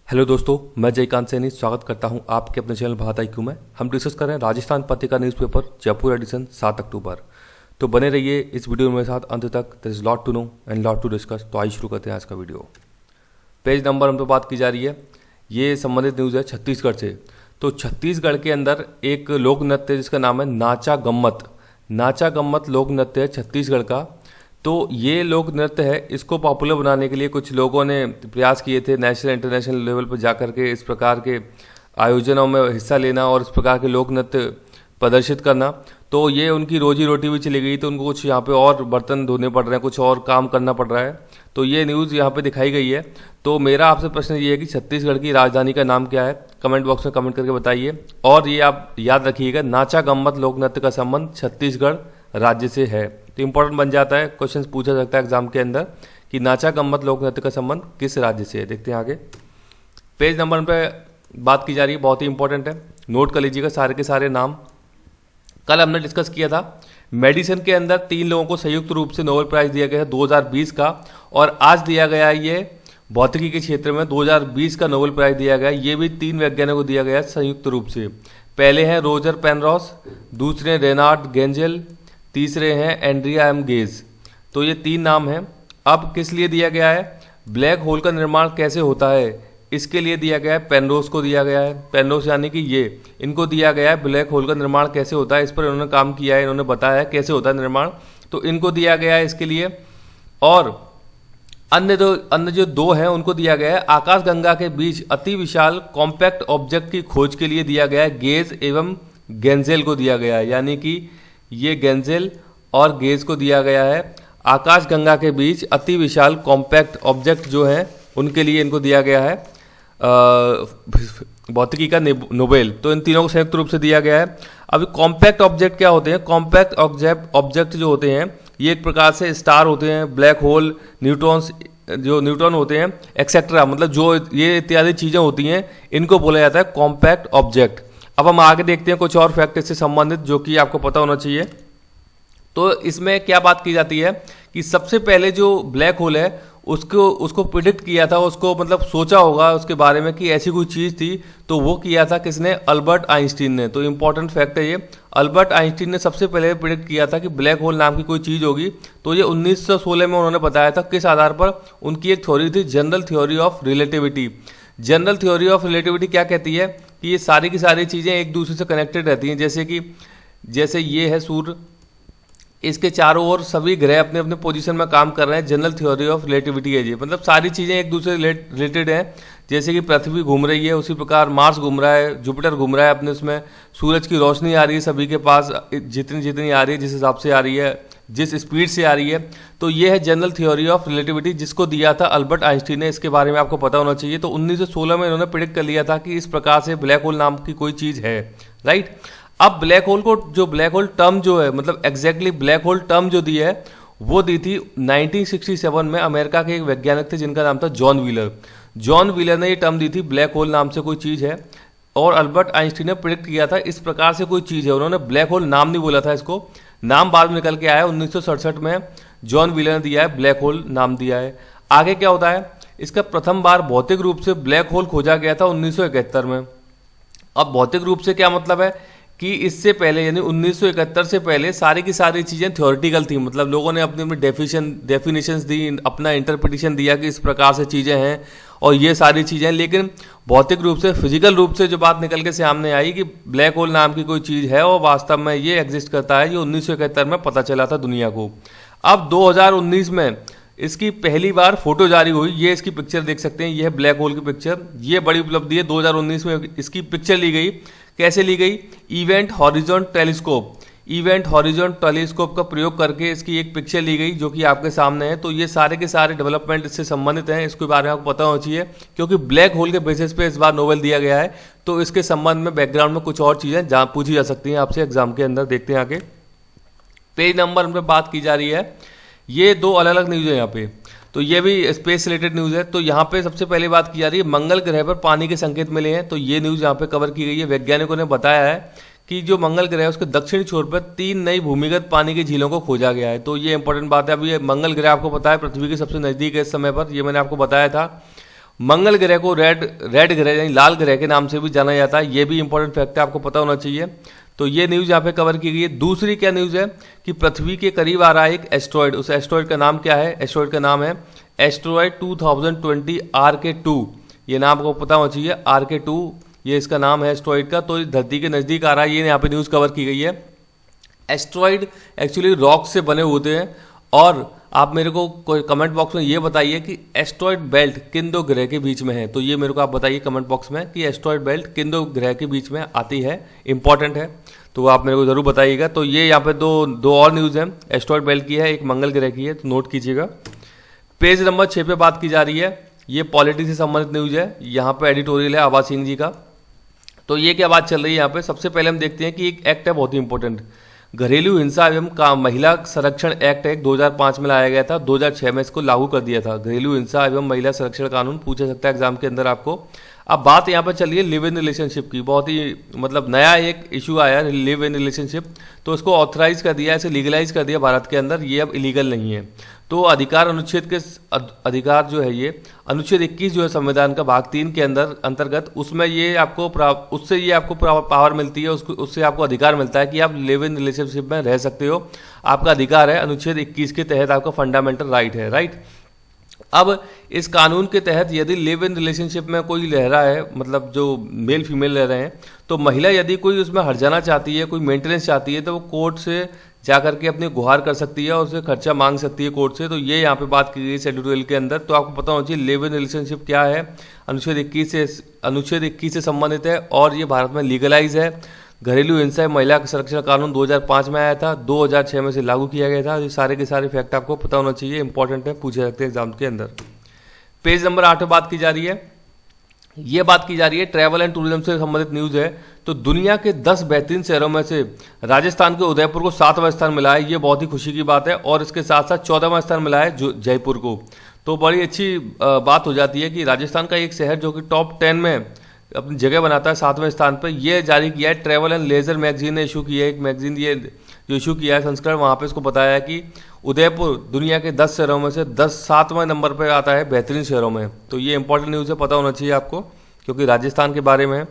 Hello दोस्तों, मैं जयकांत सैनी स्वागत करता हूं आपके अपने चैनल भारत आईक्यू में। हम डिस्कस कर रहे हैं राजस्थान पत्रिका न्यूज़पेपर जयपुर एडिशन 7 अक्टूबर। तो बने रहिए इस वीडियो में मेरे साथ अंत तक। There is lot to know and lot to discuss. तो आइए शुरू करते हैं आज का वीडियो। पेज नंबर हम पे बात की जा रही है, ये संबंधित न्यूज़ है छत्तीसगढ़ से। तो छत्तीसगढ़ के अंदर एक लोक नृत्य जिसका नाम है नाचा गम्मत। नाचा गम्मत लोक नृत्य है छत्तीसगढ़ का। तो ये लोक नृत्य है, इसको पॉपुलर बनाने के लिए कुछ लोगों ने प्रयास किए थे नेशनल इंटरनेशनल लेवल पर जाकर के इस प्रकार के आयोजनों में हिस्सा लेना और इस प्रकार के लोक नृत्य प्रदर्शित करना। तो ये उनकी रोजी रोटी भी चली गई, तो उनको कुछ यहाँ पे और बर्तन धोने पड़ रहे हैं, कुछ और काम करना पड़ रहा है। तो ये न्यूज़ यहाँ पे दिखाई गई है। तो मेरा आपसे प्रश्न ये है कि छत्तीसगढ़ की राजधानी का नाम क्या है? कमेंट बॉक्स में कमेंट करके बताइए। और ये आप याद रखिएगा, नाचा गम्मत लोक नृत्य का संबंध छत्तीसगढ़ राज्य से है। तो इंपॉर्टेंट बन जाता है, क्वेश्चन पूछा सकता है एग्जाम के अंदर कि नाचा गम्मत लोक नृत्य का संबंध किस राज्य से है। देखते हैं आगे। पेज नंबर पे बात की जा रही है, बहुत ही इंपॉर्टेंट है, नोट कर लीजिएगा सारे के सारे नाम। कल हमने डिस्कस किया था मेडिसिन के अंदर 3 लोगों को संयुक्त रूप से नोबेल प्राइज दिया गया है 2020 का, और आज दिया गया है ये भौतिकी के क्षेत्र में 2020 का नोबेल प्राइज दिया गया है। ये भी 3 वैज्ञानिकों को दिया गया है संयुक्त रूप से। पहले हैं रोजर पेनरॉस, दूसरे रेनार्ड गेंजेल, तीसरे हैं एंड्रिया एम गेज। तो ये 3 नाम हैं। अब किस लिए दिया गया है? ब्लैक होल का निर्माण कैसे होता है, इसके लिए दिया गया है। पेनरोस को दिया गया है, पेनरोस यानी कि ये इनको दिया गया है ब्लैक होल का निर्माण कैसे होता है, इस पर इन्होंने काम किया है, इन्होंने बताया है कैसे होता है निर्माण, तो इनको दिया गया है इसके लिए। और अन्य जो 2 हैं उनको दिया गया है आकाशगंगा के बीच अति विशाल कॉम्पैक्ट ऑब्जेक्ट की खोज के लिए दिया गया है। गेज एवं गेंजेल को दिया गया है, यानी कि ये गेंजेल और गेज को दिया गया है आकाशगंगा के बीच अति विशाल कॉम्पैक्ट ऑब्जेक्ट जो है उनके लिए इनको दिया गया है भौतिकी का नोबेल। तो इन तीनों को संयुक्त रूप से दिया गया है। अभी कॉम्पैक्ट ऑब्जेक्ट क्या होते हैं? कॉम्पैक्ट ऑब्जेक्ट जो होते हैं ये एक प्रकार से स्टार होते हैं, ब्लैक होल, न्यूट्रॉन्स, जो न्यूट्रॉन होते हैं एक्सेट्रा, मतलब जो ये इत्यादि चीज़ें होती हैं इनको बोला जाता है कॉम्पैक्ट ऑब्जेक्ट। अब हम आगे देखते हैं कुछ और फैक्ट इससे संबंधित जो कि आपको पता होना चाहिए। तो इसमें क्या बात की जाती है कि सबसे पहले जो ब्लैक होल है उसको प्रिडिक्ट किया था, उसको मतलब सोचा होगा उसके बारे में कि ऐसी कोई चीज़ थी, तो वो किया था किसने? अल्बर्ट आइंस्टीन ने। तो इंपॉर्टेंट फैक्ट है ये, अल्बर्ट आइंस्टीन ने सबसे पहले प्रिडिक्ट किया था कि ब्लैक होल नाम की कोई चीज़ होगी। तो ये 1916 में उन्होंने बताया था। किस आधार पर? उनकी एक थ्योरी थी general theory of relativity. General theory of relativity क्या कहती है कि ये सारी की सारी चीज़ें एक दूसरे से कनेक्टेड रहती हैं। जैसे ये है सूर्य, इसके चारों ओर सभी ग्रह अपने अपने पोजीशन में काम कर रहे हैं। जनरल थ्योरी ऑफ रिलेटिविटी है ये, मतलब सारी चीज़ें एक दूसरे से रिलेटेड हैं। जैसे कि पृथ्वी घूम रही है उसी प्रकार मार्स घूम रहा है, जुपिटर घूम रहा है अपने उसमें, सूरज की रोशनी आ रही है सभी के पास जितनी आ रही है, जिस हिसाब से आ रही है, जिस स्पीड से आ रही है। तो ये है जनरल थ्योरी ऑफ रिलेटिविटी, जिसको दिया था अल्बर्ट आइंस्टीन ने। इसके बारे में आपको पता होना चाहिए। तो 1916 में इन्होंने प्रिडिक्ट कर लिया था कि इस प्रकार से ब्लैक होल नाम की कोई चीज़ है, राइट। अब ब्लैक होल को जो ब्लैक होल टर्म जो है, मतलब एग्जैक्टली ब्लैक होल टर्म जो दी है वो दी थी 1967 में। अमेरिका के एक वैज्ञानिक थे जिनका नाम था जॉन व्हीलर। जॉन व्हीलर ने ये टर्म दी थी, ब्लैक होल नाम से कोई चीज़ है, और अल्बर्ट आइंस्टीन ने प्रिडिक्ट किया था इस प्रकार से कोई चीज़ है। उन्होंने ब्लैक होल नाम नहीं बोला था, इसको नाम बाद में निकल के आया 1967 में जॉन व्हीलर ने दिया है, ब्लैक होल नाम दिया है। आगे क्या होता है? इसका प्रथम बार भौतिक रूप से ब्लैक होल खोजा गया था 1971 में। अब भौतिक रूप से क्या मतलब है कि इससे पहले यानी 1971 से पहले सारी की सारी चीज़ें थ्योरेटिकल थी, मतलब लोगों ने अपनी अपनी डेफिनेशंस दी, अपना इंटरप्रिटेशन दिया कि इस प्रकार से चीज़ें हैं और ये सारी चीज़ें। लेकिन भौतिक रूप से, फिजिकल रूप से जो बात निकल के सामने आई कि ब्लैक होल नाम की कोई चीज़ है और वास्तव में ये एग्जिस्ट करता है, ये 1971 में पता चला था दुनिया को। अब 2019 में इसकी पहली बार फोटो जारी हुई। ये इसकी पिक्चर देख सकते हैं, ये है ब्लैक होल की पिक्चर। ये बड़ी उपलब्धि है, 2019 में इसकी पिक्चर ली गई। कैसे ली गई? इवेंट हॉरिजॉन टेलीस्कोप का प्रयोग करके इसकी एक पिक्चर ली गई जो कि आपके सामने है। तो ये सारे के सारे डेवलपमेंट इससे संबंधित हैं, इसके बारे में आपको पता होना चाहिए, क्योंकि ब्लैक होल के बेसिस पे इस बार नोबेल दिया गया है। तो इसके संबंध में बैकग्राउंड में कुछ और चीज़ें जहाँ पूछी जा सकती हैं आपसे एग्जाम के अंदर। देखते हैं आगे। पेज नंबर पर बात की जा रही है, ये 2 अलग अलग न्यूज़ है यहाँ पे। तो ये भी स्पेस रिलेटेड न्यूज़ है। तो यहाँ पे सबसे पहले बात की जा रही है मंगल ग्रह पर पानी के संकेत मिले हैं। तो ये न्यूज़ यहाँ पे कवर की गई है। वैज्ञानिकों ने बताया है कि जो मंगल ग्रह है उसके दक्षिणी छोर पर 3 नई भूमिगत पानी की झीलों को खोजा गया है। तो ये इंपॉर्टेंट बात है। अभी ये मंगल ग्रह आपको पता है पृथ्वी के सबसे नज़दीक है इस समय पर, ये मैंने आपको बताया था। मंगल ग्रह को रेड रेड ग्रह यानी लाल ग्रह के नाम से भी जाना जाता है, ये भी इंपॉर्टेंट फैक्ट है, आपको पता होना चाहिए। तो ये न्यूज़ यहाँ पे कवर की गई है। दूसरी क्या न्यूज़ है कि पृथ्वी के करीब आ रहा है एक एस्ट्रॉयड, उस एस्ट्रॉयड का नाम क्या है? एस्ट्रॉयड का नाम है एस्ट्रॉयड 2020 RK2, ये नाम आपको पता होना चाहिए। RK2 ये इसका नाम है एस्ट्रॉयड का। तो इस धरती के नज़दीक आ रहा है, ये यहाँ पे न्यूज़ कवर की गई है। एस्ट्रॉयड एक्चुअली रॉक से बने होते हैं, और आप मेरे को कोई कमेंट बॉक्स में ये बताइए कि एस्ट्रॉयड बेल्ट किन दो ग्रह के बीच में है। तो ये मेरे को आप बताइए कमेंट बॉक्स में कि एस्ट्रॉयड बेल्ट किन दो ग्रह के बीच में आती है, इंपॉर्टेंट है, तो वो आप मेरे को ज़रूर बताइएगा। तो ये यहाँ पे दो और न्यूज़ हैं, एस्ट्रॉयड बेल्ट की है, एक मंगल ग्रह की है, तो नोट कीजिएगा। पेज नंबर 6 पे बात की जा रही है, ये पॉलिटिक्स से संबंधित न्यूज़ है। यहाँ पे एडिटोरियल है आभा सिंह जी का। तो ये क्या बात चल रही है यहाँ पे? सबसे पहले हम देखते हैं कि एक एक्ट है बहुत ही इंपॉर्टेंट, घरेलू हिंसा एवं महिला संरक्षण एक्ट है, 2005 में लाया गया था, 2006 में इसको लागू कर दिया था। घरेलू हिंसा एवं महिला संरक्षण कानून पूछा सकता है एग्जाम के अंदर आपको। अब बात यहाँ पर चल रही है लिव इन रिलेशनशिप की, बहुत ही मतलब नया एक इशू आया है लिव इन रिलेशनशिप, तो उसको ऑथराइज कर दिया, इसे लीगलाइज कर दिया भारत के अंदर, ये अब इलीगल नहीं है। तो अधिकार अनुच्छेद के अधिकार जो है, ये अनुच्छेद 21 जो है संविधान का भाग 3 के अंतर्गत, उसमें ये आपको उससे ये आपको पावर मिलती है, उससे आपको अधिकार मिलता है कि आप लिव इन रिलेशनशिप में रह सकते हो, आपका अधिकार है, अनुच्छेद 21 के तहत आपका फंडामेंटल राइट है, राइट। अब इस कानून के तहत यदि लिव इन रिलेशनशिप में कोई रह रहा है, मतलब जो मेल फीमेल रह रहे हैं, तो महिला यदि कोई उसमें हर्जाना चाहती है, कोई मेंटेनेंस चाहती है, तो वो कोर्ट से जा करके अपनी गुहार कर सकती है और उससे खर्चा मांग सकती है कोर्ट से। तो ये यहाँ पे बात की गई है एडिटोरियल के अंदर। तो आपको पता होना चाहिए लिव इन रिलेशनशिप क्या है, अनुच्छेद 21 से संबंधित है, और ये भारत में लीगलाइज है। घरेलू हिंसा महिला संरक्षण कानून 2005 में आया था, 2006 में से लागू किया गया था। ये सारे के सारे फैक्ट आपको पता होना चाहिए, इंपॉर्टेंट है, पूछे जाते हैं एग्जाम के अंदर। पेज नंबर 8 पे बात की जा रही है, ये बात की जा रही है ट्रैवल एंड टूरिज्म से संबंधित न्यूज़ है। तो दुनिया के 10 बेहतरीन शहरों में से राजस्थान के उदयपुर को 7वां स्थान मिला है, ये बहुत ही खुशी की बात है, और इसके साथ साथ 14वां स्थान मिला है जयपुर को। तो बड़ी अच्छी बात हो जाती है कि राजस्थान का एक शहर जो कि टॉप 10 में अपनी जगह बनाता है 7वें स्थान पर। ये जारी किया है ट्रैवल एंड लेजर मैगजीन ने इशू किया है, एक मैगजीन ये जो इशू किया है संस्करण, वहाँ पे इसको बताया है कि उदयपुर दुनिया के 10 शहरों में से 7वें नंबर पर आता है बेहतरीन शहरों में। तो ये इंपॉर्टेंट न्यूज़ है, पता होना चाहिए आपको, क्योंकि राजस्थान के बारे में है।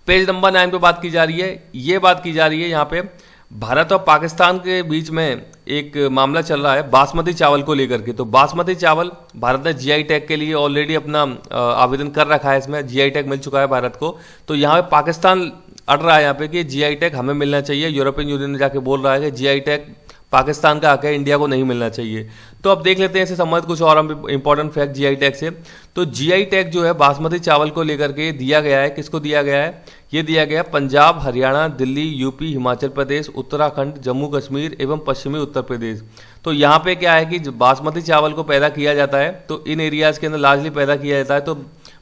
पेज नंबर 9 पे बात की जा रही है, ये बात की जा रही है यहाँ पे भारत और पाकिस्तान के बीच में एक मामला चल रहा है बासमती चावल को लेकर के। तो बासमती चावल भारत ने जीआई टैग के लिए ऑलरेडी अपना आवेदन कर रखा है, इसमें जीआई टैग मिल चुका है भारत को। तो यहाँ पे पाकिस्तान अड़ रहा है यहाँ पे कि जीआई टैग हमें मिलना चाहिए, यूरोपियन यूनियन ने जाके बोल रहा है कि जीआई टैग पाकिस्तान का हक है, इंडिया को नहीं मिलना चाहिए। तो अब देख लेते हैं इससे संबंधित कुछ और हम इंपॉर्टेंट फैक्ट जीआई टैग से। तो जीआई टैग जो है बासमती चावल को लेकर के दिया गया है, किसको दिया गया है? ये दिया गया पंजाब, हरियाणा, दिल्ली, यूपी, हिमाचल प्रदेश, उत्तराखंड, जम्मू कश्मीर एवं पश्चिमी उत्तर प्रदेश। तो यहाँ पे क्या है कि बासमती चावल को पैदा किया जाता है, तो इन एरियाज के अंदर लार्जली पैदा किया जाता है। तो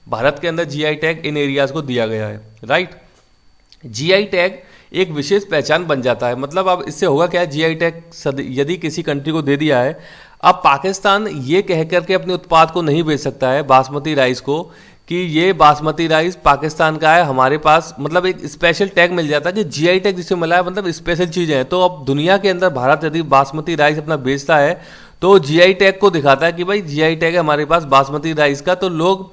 भारत के अंदर जीआई टैग इन एरियाज को दिया गया है, राइट। जीआई टैग एक विशेष पहचान बन जाता है, मतलब अब इससे होगा क्या, जीआई टैग यदि किसी कंट्री को दे दिया है, अब पाकिस्तान ये कह करके अपने उत्पाद को नहीं बेच सकता है बासमती राइस को कि ये बासमती राइस पाकिस्तान का है हमारे पास, मतलब एक स्पेशल टैग मिल जाता है कि जीआई टैग जिसे मिला है, मतलब स्पेशल चीज़ है। तो अब दुनिया के अंदर भारत यदि बासमती राइस अपना बेचता है तो जीआई टैग को दिखाता है कि भाई जीआई टैग है हमारे पास बासमती राइस का, तो लोग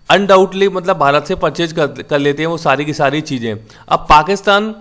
अनडाउटली मतलब भारत से परचेज कर लेते हैं वो सारी की सारी चीज़ें। अब पाकिस्तान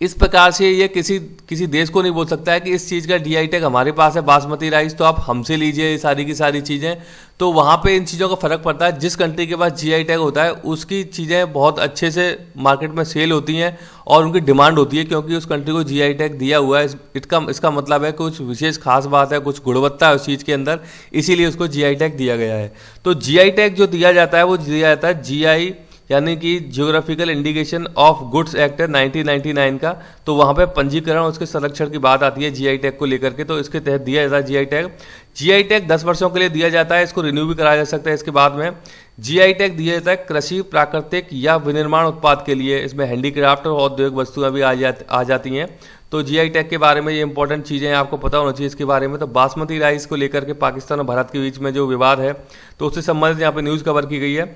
इस प्रकार से ये किसी देश को नहीं बोल सकता है कि इस चीज़ का जीआई टैग हमारे पास है बासमती राइस, तो आप हमसे लीजिए ये सारी की सारी चीज़ें। तो वहाँ पे इन चीज़ों का फ़र्क पड़ता है, जिस कंट्री के पास जीआई टैग होता है उसकी चीज़ें बहुत अच्छे से मार्केट में सेल होती हैं और उनकी डिमांड होती है, क्योंकि उस कंट्री को जीआई टैग दिया हुआ है। इसका मतलब है कुछ विशेष खास बात है, कुछ गुणवत्ता है उस चीज़ के अंदर, इसीलिए उसको जीआई टैग दिया गया है। तो जीआई टैग जो दिया जाता है वो दिया जाता है जीआई यानी कि geographical indication of goods act है 1999 का। तो वहाँ पे पंजीकरण उसके संरक्षण की बात आती है जीआई टैग को लेकर के, तो इसके तहत दिया जाता है जीआई टैग। जीआई टैग 10 वर्षों के लिए दिया जाता है, इसको रिन्यू भी कराया जा सकता है इसके बाद में। जीआई टैग दिया जाता है कृषि, प्राकृतिक या विनिर्माण उत्पाद के लिए, इसमें हैंडीक्राफ्ट और औद्योगिक वस्तुएं भी आ जाती हैं। तो जीआई टैग के बारे में ये इंपॉर्टेंट चीज़ें आपको पता होना चाहिए इसके बारे में। तो बासमती राइस को लेकर के पाकिस्तान और भारत के बीच में जो विवाद है, तो उससे संबंधित यहाँ पे न्यूज़ कवर की गई है।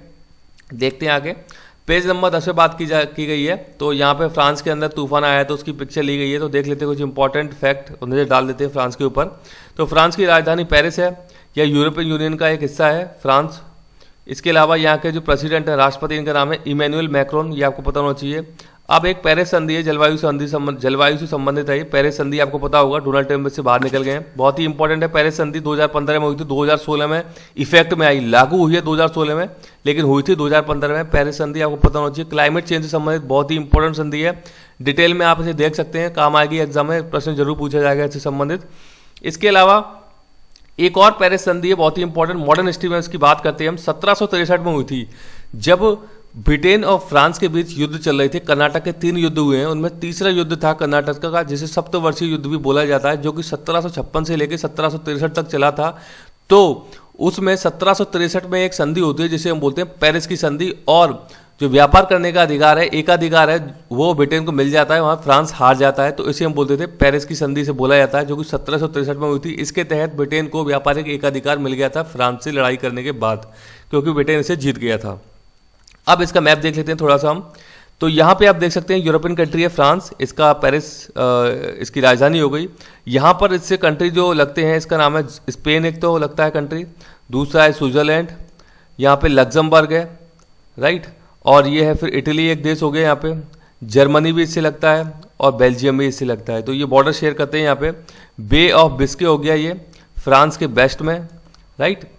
देखते हैं आगे, पेज नंबर 10 पे बात की गई है। तो यहाँ पे फ्रांस के अंदर तूफान आया है, तो उसकी पिक्चर ली गई है। तो देख लेते हैं कुछ इंपॉर्टेंट फैक्ट नजर डाल देते हैं फ्रांस के ऊपर। तो फ्रांस की राजधानी पेरिस है, यह यूरोपियन यूनियन का एक हिस्सा है फ्रांस। इसके अलावा यहाँ के जो प्रेसिडेंट है, राष्ट्रपति, इनका नाम है इमैनुअल मैक्रोन, ये आपको पता होना चाहिए। अब एक पेरिस संधि है, जलवायु से संबंधित है। ये पेरिस संधि आपको पता होगा, डोनाल्ड ट्रंप से बाहर निकल गए हैं। बहुत ही इंपॉर्टेंट है। पेरिस संधि 2015 में हुई थी, 2016 में इफेक्ट में आई, लागू हुई है 2016 में, लेकिन हुई थी 2015 में। पेरिस संधि आपको पता होना चाहिए। क्लाइमेट चेंज से संबंधित बहुत ही इंपॉर्टेंट संधि है। डिटेल में आप इसे देख सकते हैं, काम आएगी एग्जाम में, प्रश्न जरूर पूछा जाएगा इससे संबंधित। इसके अलावा एक और पेरिस संधि है, बहुत ही इंपॉर्टेंट, मॉडर्न हिस्ट्री में इसकी बात करते हैं हम। 1763 में हुई थी, जब ब्रिटेन और फ्रांस के बीच युद्ध चल रहे थे। कर्नाटक के 3 युद्ध हुए हैं, उनमें तीसरा युद्ध था कर्नाटक का, जिसे सप्तवर्षीय युद्ध भी बोला जाता है, जो कि 1756 से लेकर 1763 तक चला था। तो उसमें 1763 में एक संधि होती है जिसे हम बोलते हैं पेरिस की संधि, और जो व्यापार करने का अधिकार है, एकाधिकार है, वो ब्रिटेन को मिल जाता है, वहाँ फ्रांस हार जाता है। तो इसे हम बोलते थे पेरिस की संधि से बोला जाता है, जो कि 1763 में हुई थी। इसके तहत ब्रिटेन को व्यापारिक एकाधिकार मिल गया था फ्रांस से लड़ाई करने के बाद, क्योंकि ब्रिटेन इसे जीत गया था। अब इसका मैप देख लेते हैं थोड़ा सा हम। तो यहाँ पे आप देख सकते हैं यूरोपियन कंट्री है फ्रांस, इसका पेरिस इसकी राजधानी हो गई। यहाँ पर इससे कंट्री जो लगते हैं, इसका नाम है स्पेन, एक तो लगता है कंट्री, दूसरा है स्विट्जरलैंड, यहाँ पे लग्जमबर्ग है, राइट, और ये है फिर इटली एक देश हो गया, यहाँ पे जर्मनी भी इससे लगता है, और बेल्जियम भी इससे लगता है। तो ये बॉर्डर शेयर करते हैं यहाँ पे। बे ऑफ बिस्के हो गया ये फ्रांस के वेस्ट में, राइट,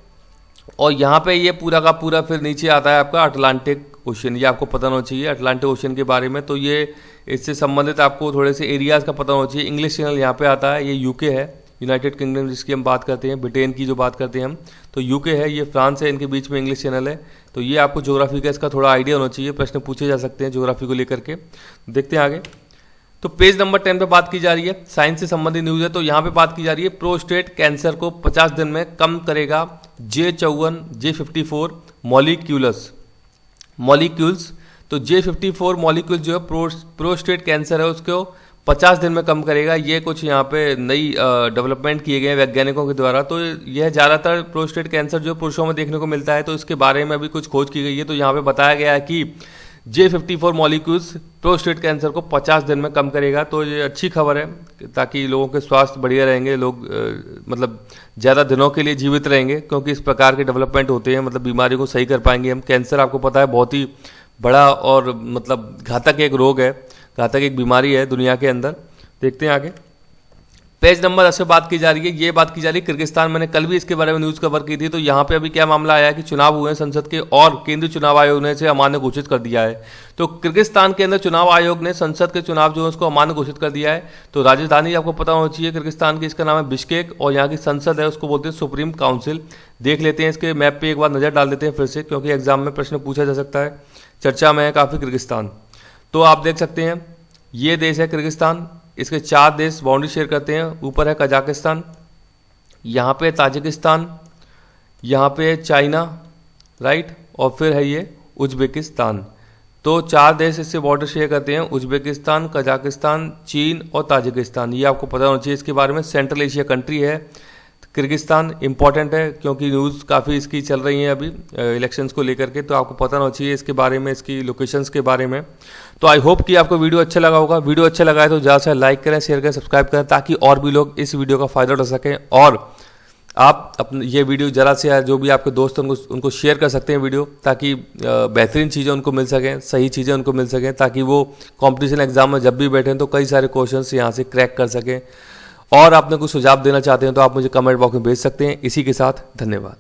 और यहाँ पे ये पूरा का पूरा फिर नीचे आता है आपका अटलांटिक ओशन, ये आपको पता होना चाहिए अटलांटिक ओशन के बारे में। तो ये इससे संबंधित आपको थोड़े से एरियाज का पता होना चाहिए। इंग्लिश चैनल यहाँ पे आता है, ये यूके है, यूनाइटेड किंगडम जिसकी हम बात करते हैं, ब्रिटेन की जो बात करते हैं हम, तो यूके है, ये फ्रांस है, इनके बीच में इंग्लिश चैनल है। तो ये आपको ज्योग्राफी का इसका थोड़ा आइडिया होना चाहिए, प्रश्न पूछे जा सकते हैं ज्योग्राफी को लेकर के। देखते हैं आगे। तो पेज नंबर 10 पे बात की जा रही है, साइंस से संबंधित न्यूज़ है। तो यहाँ पे बात की जा रही है प्रोस्टेट कैंसर को 50 दिन में कम करेगा J54 J54 मॉलिक्यूल्स। तो J54 मॉलिक्यूल्स जो है प्रोस्टेट कैंसर है उसको 50 दिन में कम करेगा। ये कुछ यहाँ पे नई डेवलपमेंट किए गए हैं वैज्ञानिकों के द्वारा। तो यह ज़्यादातर प्रोस्टेट कैंसर जो पुरुषों में देखने को मिलता है, तो इसके बारे में अभी कुछ खोज की गई है। तो यहाँ पे बताया गया है कि J54 मॉलिक्यूल्स प्रोस्टेट कैंसर को 50 दिन में कम करेगा। तो ये अच्छी खबर है, ताकि लोगों के स्वास्थ्य बढ़िया रहेंगे, लोग मतलब ज़्यादा दिनों के लिए जीवित रहेंगे, क्योंकि इस प्रकार के डेवलपमेंट होते हैं, मतलब बीमारी को सही कर पाएंगे हम। कैंसर आपको पता है बहुत ही बड़ा और मतलब घातक एक रोग है, घातक एक बीमारी है दुनिया के अंदर। देखते हैं आगे। पेज नंबर 10 पे बात की जा रही है, ये बात की जा रही है किर्गिस्तान। मैंने कल भी इसके बारे में न्यूज़ कवर की थी। तो यहाँ पे अभी क्या मामला आया है कि चुनाव हुए हैं संसद के, और केंद्रीय चुनाव आयोग ने इसे अमान्य घोषित कर दिया है। तो किर्गिस्तान के अंदर चुनाव आयोग ने संसद के चुनाव जो है उसको अमान्य घोषित कर दिया है। तो राजधानी आपको पता होना चाहिए किर्गिस्तान की, इसका नाम है बिश्केक, और यहाँ की संसद है उसको बोलते हैं सुप्रीम काउंसिल। देख लेते हैं इसके मैप पे एक बार नज़र डाल देते हैं फिर से, क्योंकि एग्जाम में प्रश्न पूछा जा सकता है, चर्चा में है काफ़ी किर्गिस्तान। तो आप देख सकते हैं ये देश है किर्गिस्तान, इसके 4 देश बाउंड्री शेयर करते हैं। ऊपर है कजाकिस्तान, यहाँ पे ताजिकिस्तान, यहाँ पे चाइना, राइट, और फिर है ये उज्बेकिस्तान। तो 4 देश इससे बॉर्डर शेयर करते हैं, उज्बेकिस्तान, कजाकिस्तान, चीन और ताजिकिस्तान। ये आपको पता होना चाहिए इसके बारे में। सेंट्रल एशिया कंट्री है किर्गिस्तान, इंपॉर्टेंट है क्योंकि न्यूज़ काफ़ी इसकी चल रही है अभी इलेक्शंस को लेकर के। तो आपको पता होना चाहिए इसके बारे में, इसकी लोकेशंस के बारे में। तो आई होप कि आपको वीडियो अच्छा लगा होगा। वीडियो अच्छा लगा है तो ज़्यादा से लाइक करें, शेयर करें, सब्सक्राइब करें, ताकि और भी लोग इस वीडियो का फ़ायदा उठा सकें। और आप अपने ये वीडियो ज़रा से जो भी आपके दोस्त हैं उनको शेयर कर सकते हैं वीडियो, ताकि बेहतरीन चीज़ें उनको मिल सकें, सही चीज़ें उनको मिल सकें, ताकि वो कॉम्पिटिशन एग्जाम में जब भी बैठें तो कई सारे क्वेश्चन यहाँ से क्रैक कर सकें। और आपने कुछ सुझाव देना चाहते हैं तो आप मुझे कमेंट बॉक्स में भेज सकते हैं। इसी के साथ धन्यवाद।